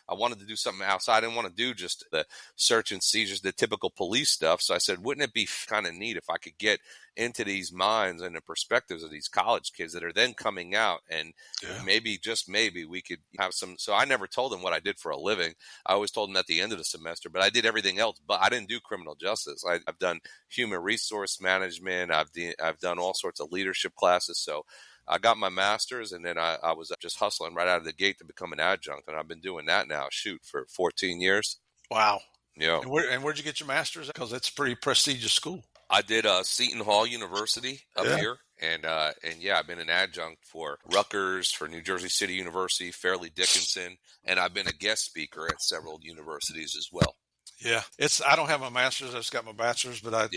wanted to do something outside. I didn't want to do just the search and seizures, the typical police stuff. So I said, wouldn't it be kind of neat if I could get into these minds and the perspectives of these college kids that are then coming out, and maybe, just maybe, we could have some. So I never told them what I did for a living. I always told them at the end of the semester, but I did everything else. But I didn't do criminal justice. I've done human resource management. I've done all sorts of leadership classes. So I got my master's, and then I was just hustling right out of the gate to become an adjunct. And I've been doing that now, for 14 years. Wow. Yeah. And where'd you get your master's? Because it's a pretty prestigious school. I did Seton Hall University up here. And yeah, I've been an adjunct for Rutgers, for New Jersey City University, Fairleigh Dickinson, and I've been a guest speaker at several universities as well. Yeah. I don't have my master's. I just got my bachelor's, but I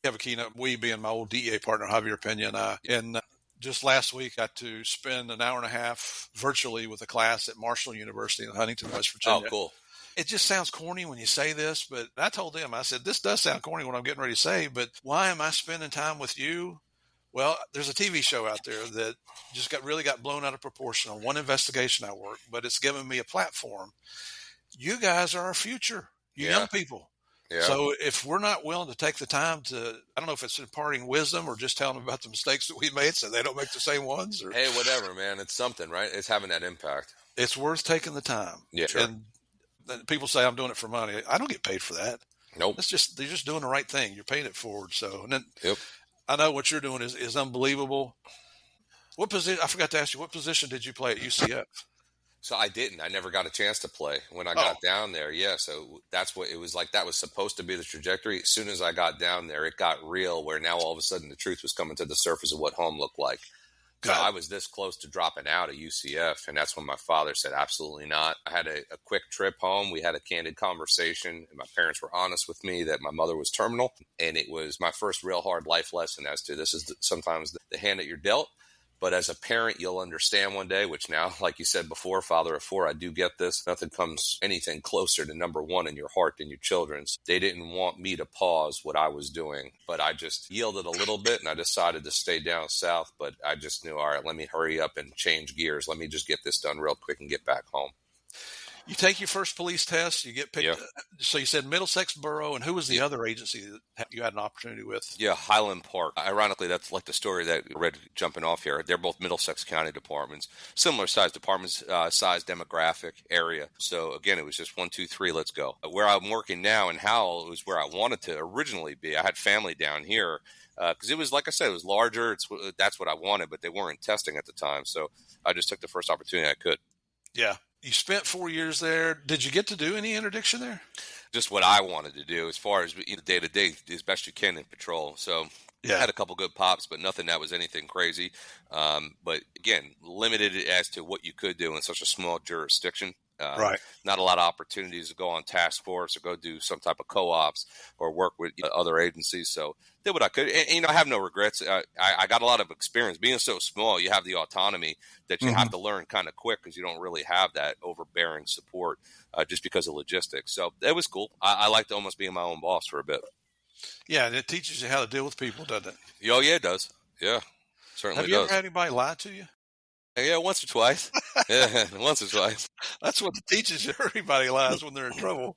have a keynote. We, being my old DEA partner, Javier Pena, and just last week I got to spend an hour and a half virtually with a class at Marshall University in Huntington, West Virginia. Oh, cool. It just sounds corny when you say this, but I told them, I said, this does sound corny what I'm getting ready to say, but why am I spending time with you? Well, there's a TV show out there that just really got blown out of proportion on one investigation I worked, but it's given me a platform. You guys are our future, young people. Yeah. So if we're not willing to take the time to, I don't know if it's imparting wisdom or just telling them about the mistakes that we made so they don't make the same ones. Or, hey, whatever, man. It's something, right? It's having that impact. It's worth taking the time. Yeah, sure. And people say I'm doing it for money. I don't get paid for that. Nope. They're just doing the right thing. You're paying it forward. So, and then I know what you're doing is unbelievable. What position? I forgot to ask you. What position did you play at UCF? So I didn't. I never got a chance to play when I got down there. Yeah. So that's what it was like. That was supposed to be the trajectory. As soon as I got down there, it got real. Where now all of a sudden the truth was coming to the surface of what home looked like. So I was this close to dropping out of UCF, and that's when my father said, absolutely not. I had a quick trip home. We had a candid conversation, and my parents were honest with me that my mother was terminal, and it was my first real hard life lesson as to this is sometimes the hand that you're dealt. But as a parent, you'll understand one day, which now, like you said before, father of four, I do get this. Nothing comes anything closer to number one in your heart than your children's. They didn't want me to pause what I was doing, but I just yielded a little bit and I decided to stay down south. But I just knew, all right, let me hurry up and change gears. Let me just get this done real quick and get back home. You take your first police test, you get picked. Yeah. So you said Middlesex Borough, and who was the other agency that you had an opportunity with? Yeah, Highland Park. Ironically, that's like the story that I read jumping off here. They're both Middlesex County departments, similar size departments, size demographic area. So again, it was just 1, 2, 3, let's go. Where I'm working now in Howell was where I wanted to originally be. I had family down here because it was, like I said, it was larger. That's what I wanted, but they weren't testing at the time. So I just took the first opportunity I could. Yeah. You spent 4 years there. Did you get to do any interdiction there? Just what I wanted to do as far as day-to-day as best you can in patrol. So Yeah. Had a couple good pops, but nothing that was anything crazy. But again, limited as to what you could do in such a small jurisdiction. Right. Not a lot of opportunities to go on task force or go do some type of co-ops or work with other agencies. So did what I could. And I have no regrets. I got a lot of experience. Being so small, you have the autonomy that you have to learn kind of quick because you don't really have that overbearing support just because of logistics. So it was cool. I liked almost being my own boss for a bit. Yeah, and it teaches you how to deal with people, doesn't it? Oh, yeah, it does. Yeah, certainly does. Have you ever does. had anybody lie to you? Yeah, once or twice. Yeah, once or twice. That's what it teaches you. Everybody lies when they're in trouble.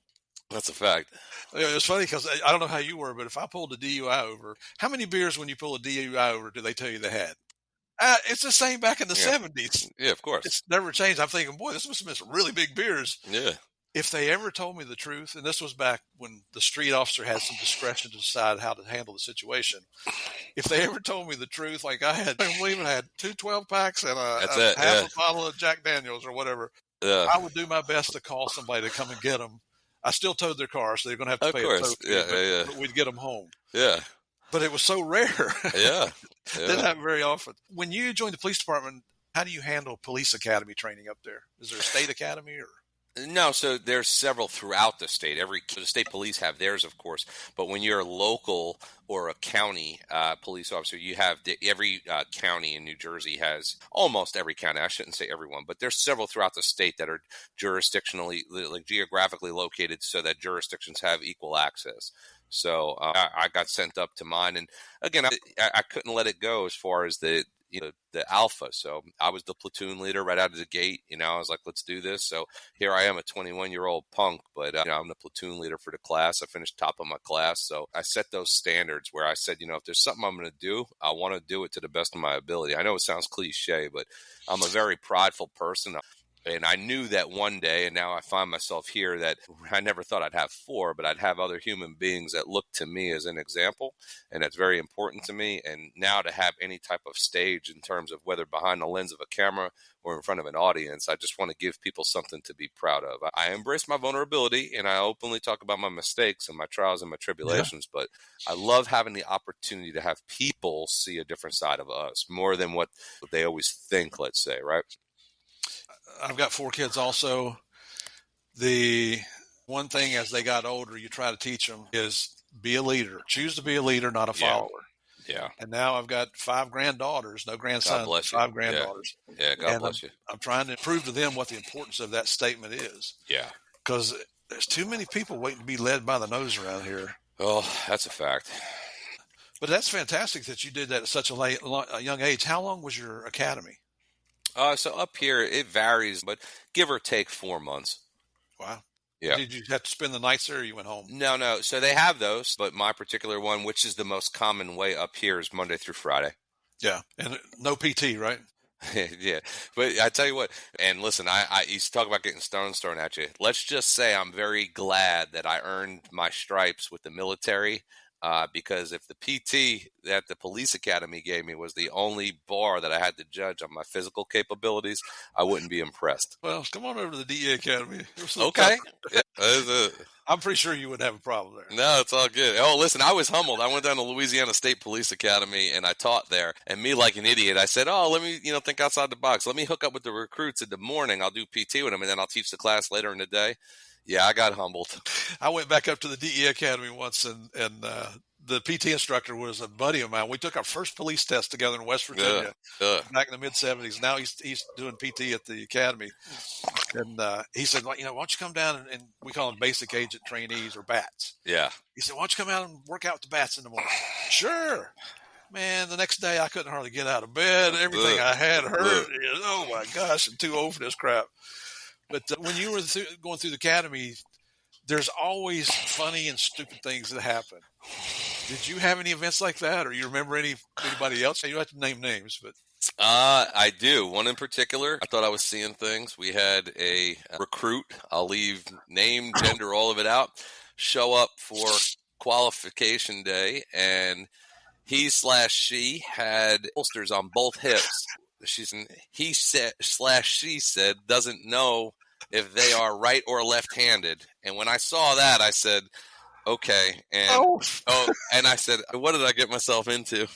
That's a fact. It's funny because I don't know how you were, but if I pulled a DUI over, how many beers when you pull a DUI over do they tell you they had? It's the same back in the 70s. Yeah, of course. It's never changed. I'm thinking, boy, this must have been some really big beers. Yeah. If they ever told me the truth, and this was back when the street officer had some discretion to decide how to handle the situation. If they ever told me the truth, like I believe I had 2 12-packs and half a bottle of Jack Daniels or whatever, I would do my best to call somebody to come and get them. I still towed their car, so they're going to have to pay a tow fee, but we'd get them home. Yeah. But it was so rare. Yeah. Didn't happen very often. When you joined the police department, how do you handle police academy training up there? Is there a state academy or? No, so there's several throughout the state. The state police have theirs, of course. But when you're a local or a county police officer, you have every county in New Jersey has almost every county. I shouldn't say everyone, but there's several throughout the state that are jurisdictionally, like geographically located, so that jurisdictions have equal access. So I got sent up to mine, and again, I couldn't let it go as far as the alpha. So I was the platoon leader right out of the gate. I was like, let's do this. So here I am, a 21-year-old punk, but I'm the platoon leader for the class. I finished top of my class. So I set those standards where I said, if there's something I'm going to do, I want to do it to the best of my ability. I know it sounds cliche, but I'm a very prideful person. And I knew that one day, and now I find myself here, that I never thought I'd have 4, but I'd have other human beings that look to me as an example. And that's very important to me. And now to have any type of stage in terms of whether behind the lens of a camera or in front of an audience, I just want to give people something to be proud of. I embrace my vulnerability and I openly talk about my mistakes and my trials and my tribulations, but I love having the opportunity to have people see a different side of us more than what they always think, let's say, right? I've got 4 kids also. The one thing as they got older, you try to teach them is be a leader. Choose to be a leader, not a follower. Yeah. And now I've got 5 granddaughters, no grandsons, 5 granddaughters. Yeah, God bless you. I'm trying to prove to them what the importance of that statement is. Yeah. Because there's too many people waiting to be led by the nose around here. Oh, that's a fact. But that's fantastic that you did that at such a young age. How long was your academy? So up here, it varies, but give or take 4 months. Wow. Yeah. Did you have to spend the nights there or you went home? No. So they have those, but my particular one, which is the most common way up here, is Monday through Friday. Yeah. And no PT, right? Yeah. But I tell you what, and listen, I used to talk about getting stones thrown at you. Let's just say I'm very glad that I earned my stripes with the military. Because if the PT that the police academy gave me was the only bar that I had to judge on my physical capabilities, I wouldn't be impressed. Well, come on over to the DE academy. Okay. I'm pretty sure you wouldn't have a problem there. No, it's all good. Oh, listen, I was humbled. I went down to Louisiana State Police Academy and I taught there. And me, like an idiot, I said, let me, think outside the box. Let me hook up with the recruits in the morning. I'll do PT with them and then I'll teach the class later in the day. Yeah, I got humbled. I went back up to the DE Academy once, and the PT instructor was a buddy of mine. We took our first police test together in West Virginia back in the mid-'70s. Now he's doing PT at the academy. And he said, why don't you come down and we call them basic agent trainees or BATs. Yeah. He said, why don't you come out and work out with the BATs in the morning? Sure. Man, the next day I couldn't hardly get out of bed. Everything I had hurt. Oh, my gosh, I'm too old for this crap. But when you were going through the academy, there's always funny and stupid things that happen. Did you have any events like that, or you remember anybody else? You don't have to name names, but I do. One in particular. I thought I was seeing things. We had a recruit. I'll leave name, gender, all of it out. Show up for qualification day, and he/she had holsters on both hips. She said doesn't know if they are right or left-handed. And when I saw that, I said, Okay. And and I said, what did I get myself into?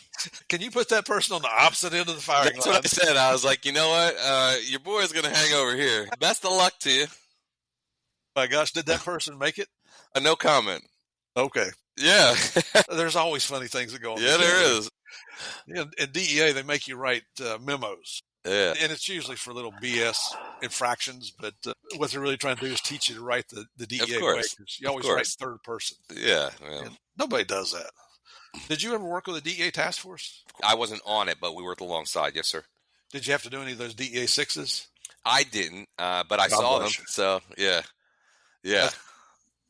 Can you put that person on the opposite end of the firing That's line? what I said. I was like, you know what? Your boy's going to hang over here. Best of luck to you. My gosh, did that person make it? No comment. Okay. Yeah. There's always funny things that go on. Yeah, there is. Yeah, in DEA, they make you write memos. Yeah. And it's usually for little BS infractions, but what they're really trying to do is teach you to write the DEA way. You always write third person. Yeah. Nobody does that. Did you ever work with a DEA task force? I wasn't on it, but we worked alongside. Yes, sir. Did you have to do any of those DEA 6s? I didn't, but I saw them. So, yeah.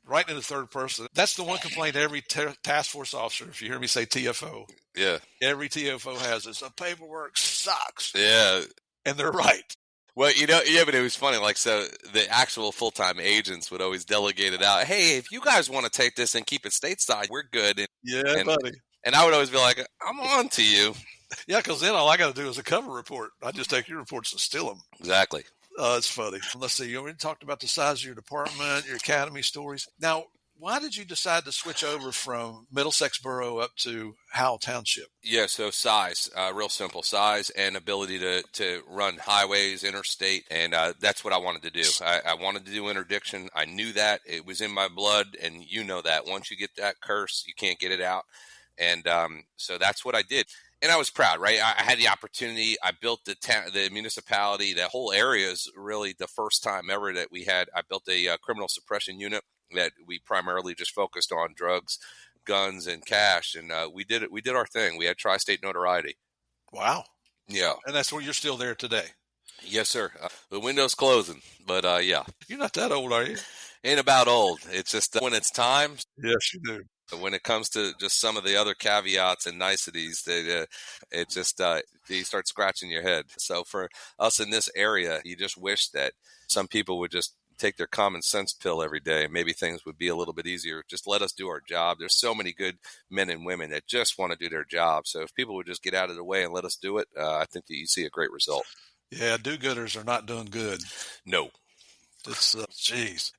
Right in the third person. That's the one complaint every task force officer, if you hear me say TFO. Yeah. Every TFO has is the paperwork sucks. Yeah. And they're right. Well, but it was funny. Like, so the actual full-time agents would always delegate it out. Hey, if you guys want to take this and keep it stateside, we're good. Buddy. And I would always be like, I'm on to you. Yeah, because then all I got to do is a cover report. I just take your reports and steal them. Exactly. It's funny. Let's see. You already talked about the size of your department, your academy stories. Now, why did you decide to switch over from Middlesex Borough up to Howell Township? Yeah, so size, real simple size and ability to run highways, interstate, and that's what I wanted to do. I wanted to do interdiction. I knew that. It was in my blood, and you know that. Once you get that curse, you can't get it out. And so that's what I did. And I was proud, right? I had the opportunity. I built the municipality. The whole area is really the first time ever that we had. I built a criminal suppression unit that we primarily just focused on drugs, guns, and cash. And we did it. We did our thing. We had tri-state notoriety. Wow. Yeah. And that's where you're still there today. Yes, sir. The window's closing, but yeah. You're not that old, are you? Ain't about old. It's just when it's time. Yes, you do. When it comes to just some of the other caveats and niceties, that it just you start scratching your head. So for us in this area, you just wish that some people would just take their common sense pill every day. Maybe things would be a little bit easier. Just let us do our job. There's so many good men and women that just want to do their job. So if people would just get out of the way and let us do it, I think that you see a great result. Yeah, do-gooders are not doing good. No. It's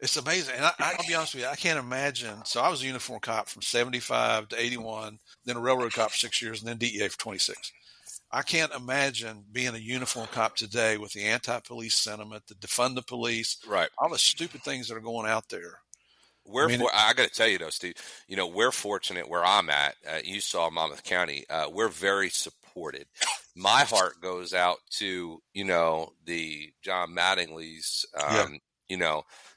it's amazing. And I'll be honest with you, I can't imagine. So I was a uniform cop from 75 to 81, then a railroad cop for 6 years, and then DEA for 26. I can't imagine being a uniform cop today with the anti-police sentiment, the defund the police, right? All the stupid things that are going out there. I got to tell you though, Steve, we're fortunate where I'm at. You saw Monmouth County. We're very supported. My heart goes out to, the John Mattingly's,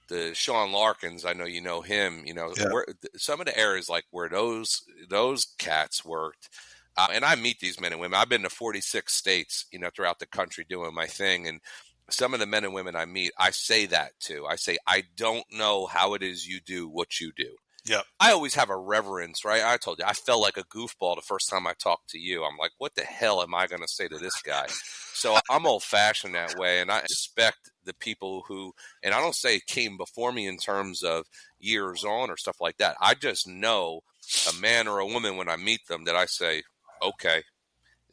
the Sean Larkins. I know you know him. Where, some of the areas like where those cats worked, and I meet these men and women. I've been to 46 states, throughout the country doing my thing, and some of the men and women I meet, I say that too. I say, I don't know how it is you do what you do. Yeah, I always have a reverence, right? I told you, I felt like a goofball the first time I talked to you. I'm like, what the hell am I going to say to this guy? So I'm old-fashioned that way, and I respect the people who, and I don't say came before me in terms of years on or stuff like that. I just know a man or a woman when I meet them that I say, okay,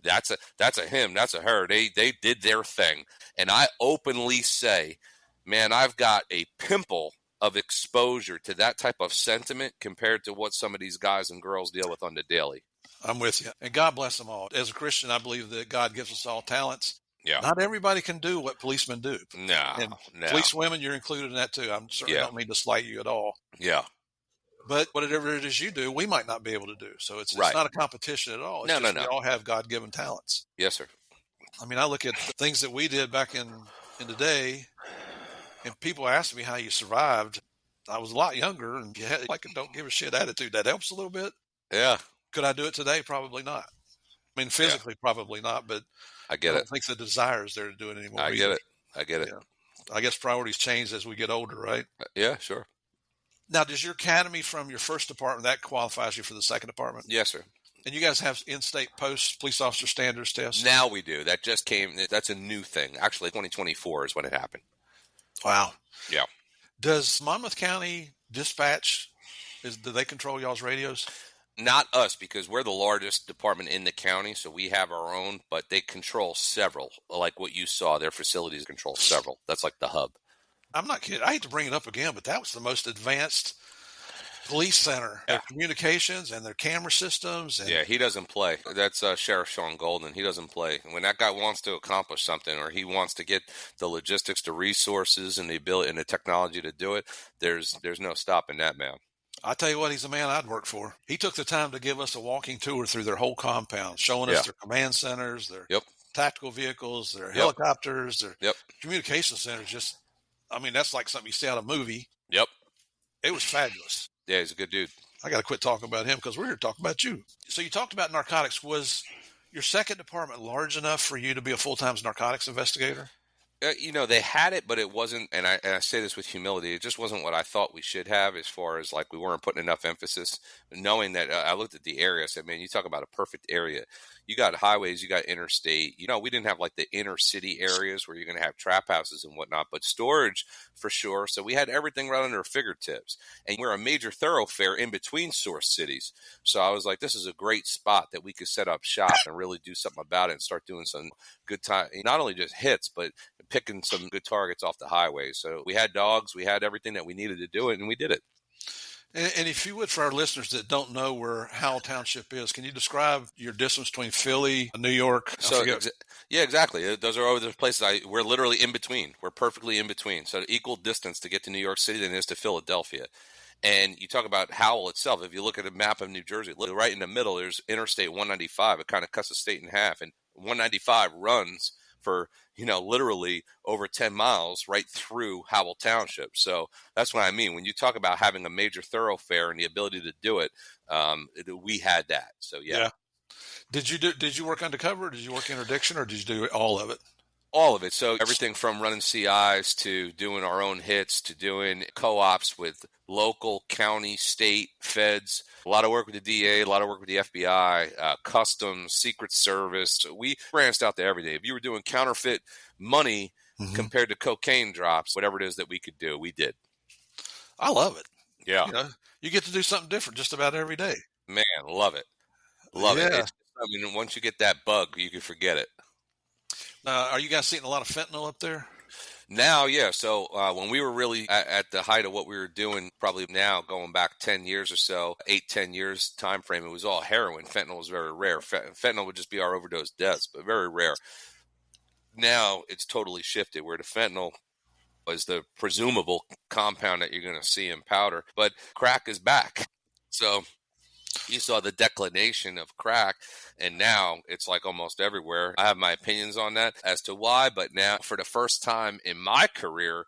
that's a him, that's a her. They did their thing. And I openly say, man, I've got a pimple of exposure to that type of sentiment compared to what some of these guys and girls deal with on the daily. I'm with you. And God bless them all. As a Christian, I believe that God gives us all talents. Yeah. Not everybody can do what policemen do. No. Police women, you're included in that too. I'm certainly don't mean to slight you at all. Yeah. But whatever it is you do, we might not be able to do. So it's not a competition at all. It's no. We all have God-given talents. Yes, sir. I mean, I look at the things that we did back in the day, and people ask me how you survived. I was a lot younger, and you had like a don't give a shit attitude. That helps a little bit. Yeah. Could I do it today? Probably not. I mean, physically, probably not, but I don't think the desire is there to do it anymore. I get it. Yeah. I guess priorities change as we get older, right? Yeah, sure. Now, does your academy from your first department, that qualifies you for the second department? Yes, sir. And you guys have in-state post police officer standards tests? Now we do. That just came. That's a new thing. Actually, 2024 is when it happened. Wow. Yeah. Does Monmouth County Dispatch, do they control y'all's radios? Not us, because we're the largest department in the county, so we have our own, but they control several. Like what you saw, their facilities control several. That's like the hub. I'm not kidding. I hate to bring it up again, but that was the most advanced police center, their communications and their camera systems. And yeah, he doesn't play. That's Sheriff Sean Golden. He doesn't play. When that guy wants to accomplish something, or he wants to get the logistics, the resources, and the ability and the technology to do it, there's no stopping that man. I tell you what, he's a man I'd work for. He took the time to give us a walking tour through their whole compound, showing us their command centers, their tactical vehicles, their helicopters, their communication centers. Just, I mean, that's like something you see out of a movie. Yep. It was fabulous. Yeah, he's a good dude. I got to quit talking about him because we're here to talk about you. So you talked about narcotics. Was your second department large enough for you to be a full-time narcotics investigator? They had it, but it wasn't, and I say this with humility, it just wasn't what I thought we should have, as far as like we weren't putting enough emphasis, knowing that I looked at the area, I said, man, you talk about a perfect area. You got highways, you got interstate, we didn't have like the inner city areas where you're going to have trap houses and whatnot, but storage for sure. So we had everything right under our fingertips, and we're a major thoroughfare in between source cities. So I was like, this is a great spot that we could set up shop and really do something about it and start doing some good time, not only just hits, but picking some good targets off the highway. So we had dogs, we had everything that we needed to do it, and we did it. And if you would, for our listeners that don't know where Howell Township is, can you describe your distance between Philly, New York? Yeah, exactly. Those are all the places. We're literally in between. We're perfectly in between. So equal distance to get to New York City than it is to Philadelphia. And you talk about Howell itself. If you look at a map of New Jersey, right in the middle, there's Interstate 195. It kind of cuts the state in half. And 195 runs for, literally over 10 miles right through Howell Township. So that's what I mean. When you talk about having a major thoroughfare and the ability to do it, we had that. So, yeah. Did you work undercover? Did you work interdiction, or did you do all of it? All of it. So everything from running CIs to doing our own hits to doing co-ops with local, county, state, feds. A lot of work with the DA, a lot of work with the FBI, customs, Secret Service. So we branched out there every day. If you were doing counterfeit money compared to cocaine drops, whatever it is that we could do, we did. I love it. Yeah. You get to do something different just about every day. Man, love it. Love it. Once you get that bug, you can forget it. Are you guys seeing a lot of fentanyl up there? Now, yeah. So when we were really at the height of what we were doing, probably now going back 10 years or so, 8-10 years time frame, it was all heroin. Fentanyl was very rare. Fentanyl would just be our overdose deaths, but very rare. Now it's totally shifted, where the fentanyl was the presumable compound that you're going to see in powder, but crack is back. So you saw the declination of crack, and now it's like almost everywhere. I have my opinions on that as to why, but now for the first time in my career,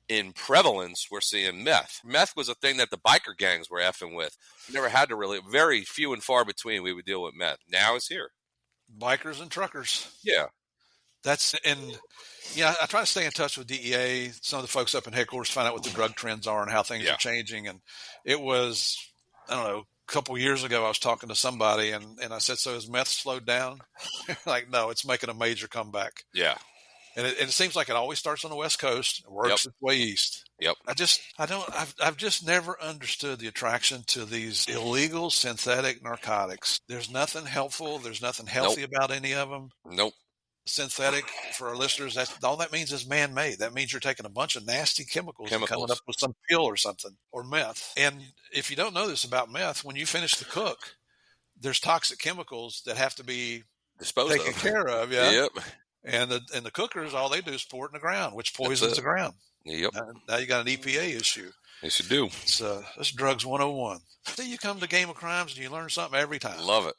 in prevalence, we're seeing meth. Meth was a thing that the biker gangs were effing with. We never had to really, very few and far between we would deal with meth. Now it's here. Bikers and truckers. Yeah. I try to stay in touch with DEA, some of the folks up in headquarters, find out what the drug trends are and how things are changing. And it was, I don't know, a couple years ago, I was talking to somebody and I said, so has meth slowed down? Like, no, it's making a major comeback. Yeah. And it seems like it always starts on the West Coast and works its way east. Yep. I've just never understood the attraction to these illegal synthetic narcotics. There's nothing helpful. There's nothing healthy about any of them. Nope. Synthetic, for our listeners, all that means is man-made. That means you're taking a bunch of nasty chemicals and coming up with some pill or something, or meth. And if you don't know this about meth, when you finish the cook, there's toxic chemicals that have to be taken care of. Yeah. Yep. And the cookers, all they do is pour it in the ground, which poisons the ground. Yep. Now you got an EPA issue. Yes, you do. It's drugs 101. See, you come to Game of Crimes and you learn something every time. Love it.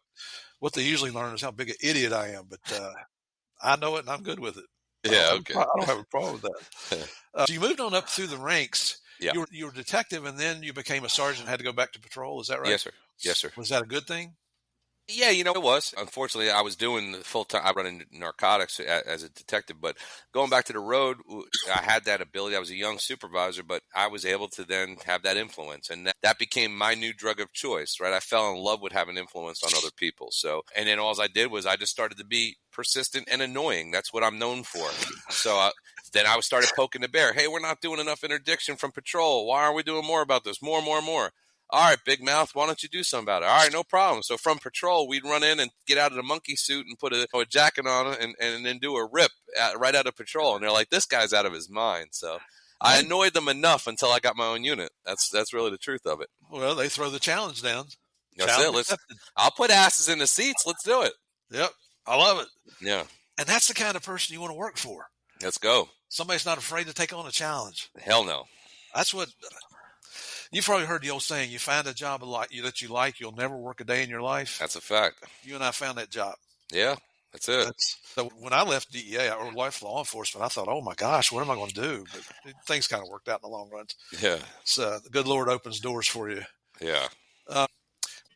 What they usually learn is how big an idiot I am, but I know it and I'm good with it. Yeah, okay. I don't have a problem with that. So you moved on up through the ranks. Yeah. You were a detective, and then you became a sergeant and had to go back to patrol. Is that right? Yes, sir. Yes, sir. Was that a good thing? Yeah, it was. Unfortunately, I was doing full-time. I run narcotics as a detective, but going back to the road, I had that ability. I was a young supervisor, but I was able to then have that influence, and that became my new drug of choice, right? I fell in love with having influence on other people. So, and then all I did was I just started to be persistent and annoying. That's what I'm known for. So then I started poking the bear. Hey, we're not doing enough interdiction from patrol. Why aren't we doing more about this? More. All right, big mouth, why don't you do something about it? All right, no problem. So from patrol, we'd run in and get out of the monkey suit and put a jacket on and then do a rip right out of patrol. And they're like, this guy's out of his mind. So I annoyed them enough until I got my own unit. That's really the truth of it. Well, they throw the challenge down. That's Challenge it. I'll put asses in the seats. Let's do it. Yep. I love it. Yeah. And that's the kind of person you want to work for. Let's go. Somebody's not afraid to take on a challenge. Hell no. That's what you've probably heard the old saying, you find a job that you like, you'll never work a day in your life. That's a fact. You and I found that job. Yeah, that's it. So when I left DEA or left law enforcement, I thought, oh my gosh, what am I going to do? But things kind of worked out in the long run. Yeah. So the good Lord opens doors for you. Yeah.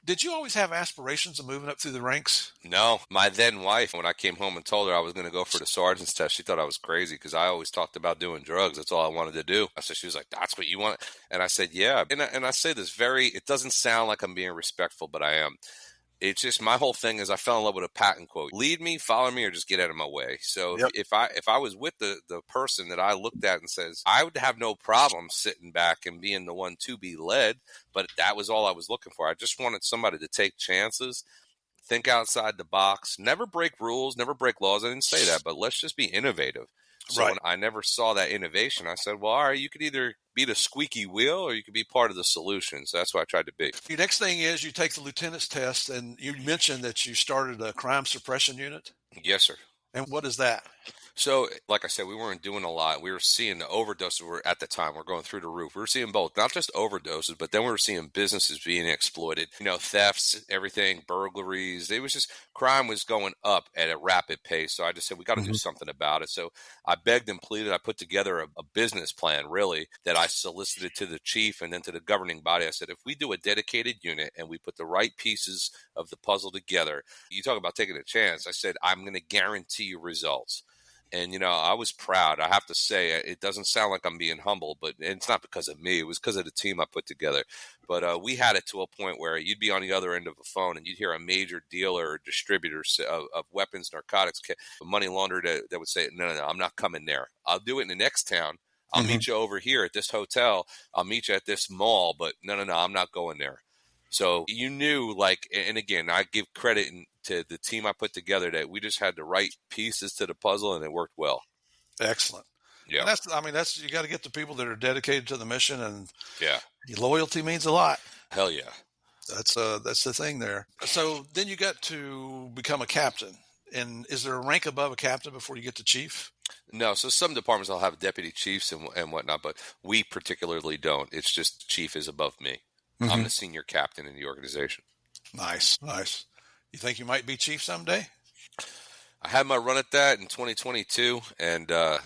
Did you always have aspirations of moving up through the ranks? No. My then wife, when I came home and told her I was going to go for the sergeant's test, she thought I was crazy because I always talked about doing drugs. That's all I wanted to do. So she was like, that's what you want? And I said, yeah. And I say this it doesn't sound like I'm being respectful, but I am. It's just my whole thing is I fell in love with a Patton quote: lead me, follow me, or just get out of my way. So yep. if I was with the person that I looked at and says, I would have no problem sitting back and being the one to be led, but that was all I was looking for. I just wanted somebody to take chances, think outside the box, never break rules, never break laws. I didn't say that, but let's just be innovative. So when I never saw that innovation, I said, well, all right, you could either be the squeaky wheel or you could be part of the solution. So that's what I tried to be. The next thing is you take the lieutenant's test, and you mentioned that you started a crime suppression unit. Yes, sir. And what is that? So, like I said, we weren't doing a lot. We were seeing the overdoses at the time. We're going through the roof. We were seeing both, not just overdoses, but then we were seeing businesses being exploited. Thefts, everything, burglaries. It was just crime was going up at a rapid pace. So I just said, we got to do something about it. So I begged and pleaded. I put together a business plan, really, that I solicited to the chief and then to the governing body. I said, if we do a dedicated unit and we put the right pieces of the puzzle together, you talk about taking a chance. I said, I'm going to guarantee you results. And, I was proud. I have to say, it doesn't sound like I'm being humble, but it's not because of me. It was because of the team I put together. But we had it to a point where you'd be on the other end of the phone and you'd hear a major dealer or distributor of weapons, narcotics, money launderer that would say, no, I'm not coming there. I'll do it in the next town. I'll meet you over here at this hotel. I'll meet you at this mall. But no, I'm not going there. So you knew, and again, I give credit to the team I put together that we just had the right pieces to the puzzle and it worked well. Excellent. Yeah. And that's you got to get the people that are dedicated to the mission, and loyalty means a lot. Hell yeah. That's the thing there. So then you got to become a captain. And is there a rank above a captain before you get to chief? No. So some departments will have deputy chiefs and whatnot, but we particularly don't. It's just chief is above me. I'm the senior captain in the organization. Nice. You think you might be chief someday? I had my run at that in 2022, and, I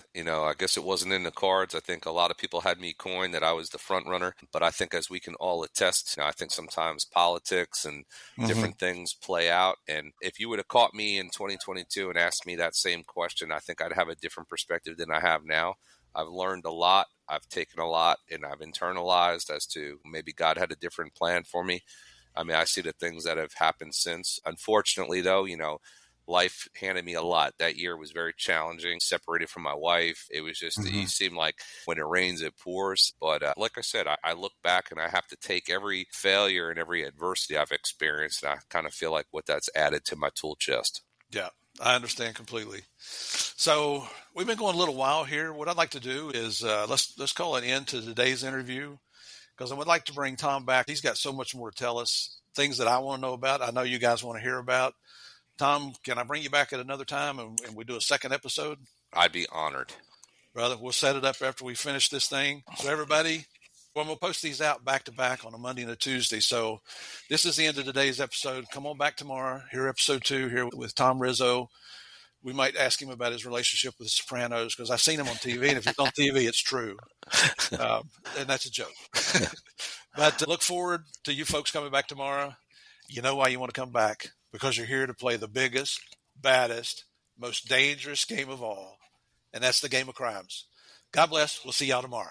guess it wasn't in the cards. I think a lot of people had me coined that I was the front runner, but I think as we can all attest, I think sometimes politics and different things play out. And if you would have caught me in 2022 and asked me that same question, I think I'd have a different perspective than I have now. I've learned a lot. I've taken a lot, and I've internalized as to maybe God had a different plan for me. I mean, I see the things that have happened since. Unfortunately, though, life handed me a lot. That year was very challenging. Separated from my wife. It was just, it seemed like when it rains, it pours. But like I said, I look back and I have to take every failure and every adversity I've experienced, and I kind of feel like what that's added to my tool chest. Yeah, I understand completely. So we've been going a little while here. What I'd like to do is let's call an end to today's interview, because I would like to bring Tom back. He's got so much more to tell us, things that I want to know about. I know you guys want to hear about. Tom, can I bring you back at another time and we do a second episode? I'd be honored. Brother, we'll set it up after we finish this thing. So everybody, we'll post these out back to back on a Monday and a Tuesday. So this is the end of today's episode. Come on back tomorrow. Hear episode 2 here with Tom Rizzo. We might ask him about his relationship with the Sopranos, because I've seen him on TV, and if it's on TV, it's true. And that's a joke. But look forward to you folks coming back tomorrow. You know why you want to come back, because you're here to play the biggest, baddest, most dangerous game of all, and that's the game of crimes. God bless. We'll see y'all tomorrow.